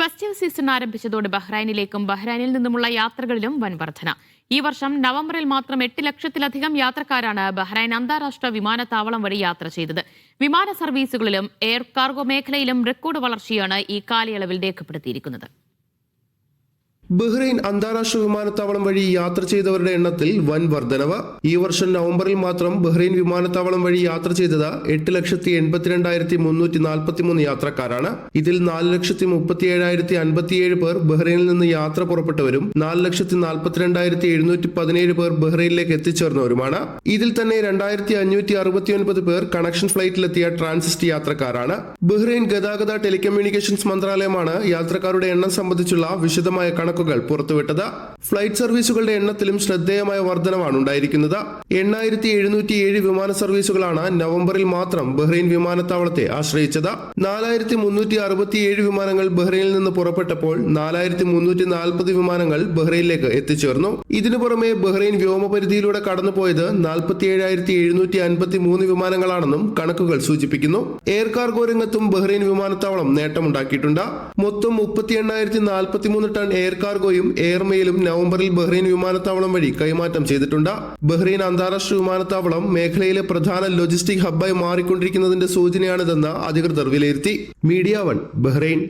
Festive season ആരംഭിച്ചതോടെ ബഹ്റൈനിലേക്കും ബഹ്റൈനിൽ നിന്നുമുള്ള യാത്രകളിലും വൻ വർധന. ഈ വർഷം നവംബറിൽ മാത്രം 8 ലക്ഷത്തിലധികം യാത്രക്കാരാണ് ബഹ്റൈൻ അന്താരാഷ്ട്ര വിമാനത്താവളം വഴി യാത്ര ചെയ്തത്. വിമാന സർവീസുകളിലും എയർ കാർഗോ മേഖലയിലും റെക്കോർഡ് വളർച്ചയാണ് ഈ കാലയളവിൽ രേഖപ്പെടുത്തിയിരിക്കുന്നത്. ബഹ്റൈൻ അന്താരാഷ്ട്ര വിമാനത്താവളം വഴി യാത്ര ചെയ്തവരുടെ എണ്ണത്തിൽ വൻ വർധനവ്. ഈ വർഷം നവംബറിൽ മാത്രം ബഹ്റൈൻ വിമാനത്താവളം വഴി യാത്ര ചെയ്തത് 8,82,343 യാത്രക്കാരാണ്. ഇതിൽ 4,37,057 പേർ ബഹ്റൈനിൽ നിന്ന് യാത്ര പുറപ്പെട്ടവരും 4,42,717 പേർ ബഹ്റൈനിലേക്ക് എത്തിച്ചേർന്നവരുമാണ്. ഇതിൽ തന്നെ 2,569 പേർ കണക്ഷൻ ഫ്ലൈറ്റിലെത്തിയ ട്രാൻസിസ്റ്റ് യാത്രക്കാരാണ്. ബഹ്റൈൻ ഗതാഗത ടെലികമ്മ്യൂണിക്കേഷൻസ് മന്ത്രാലയമാണ് യാത്രക്കാരുടെ എണ്ണം സംബന്ധിച്ചുള്ള വിശദമായ കണക്കുകൾ പുറത്തുവിട്ടത്. ഫ്ലൈറ്റ് സർവീസുകളുടെ എണ്ണത്തിലും ശ്രദ്ധേയമായ വർധനവാണ് ഉണ്ടായിരിക്കുന്നത്. 8,707 വിമാന സർവീസുകളാണ് നവംബറിൽ മാത്രം ബഹ്റൈൻ വിമാനത്താവളത്തെ ആശ്രയിച്ചത്. 4,367 വിമാനങ്ങൾ ബഹ്റൈനിൽ നിന്ന് പുറപ്പെട്ടപ്പോൾ 4,340 വിമാനങ്ങൾ ബഹ്റൈനിലേക്ക് എത്തിച്ചേർന്നു. ഇതിനു പുറമെ ബഹ്റൈൻ വ്യോമപരിധിയിലൂടെ കടന്നുപോയത് 47,753 വിമാനങ്ങളാണെന്നും കണക്കുകൾ സൂചിപ്പിക്കുന്നു. എയർ കാർഗോ രംഗത്തും ബഹ്റൈൻ വിമാനത്താവളം നേട്ടമുണ്ടാക്കിയിട്ടുണ്ട്. മൊത്തം 38,043 ടൺ എയർ കാർഗോയും എയർമെയിലും നവംബറിൽ ബഹ്റൈൻ വിമാനത്താവളം വഴി കൈമാറ്റം ചെയ്തിട്ടുണ്ട്. ബഹ്റൈൻ അന്താരാഷ്ട്ര വിമാനത്താവളം മേഖലയിലെ പ്രധാന ലോജിസ്റ്റിക് ഹബ്ബായി മാറിക്കൊണ്ടിരിക്കുന്നതിന്റെ സൂചനയാണിതെന്ന് അധികൃതർ വിലയിരുത്തി. Media 1 Bahrain.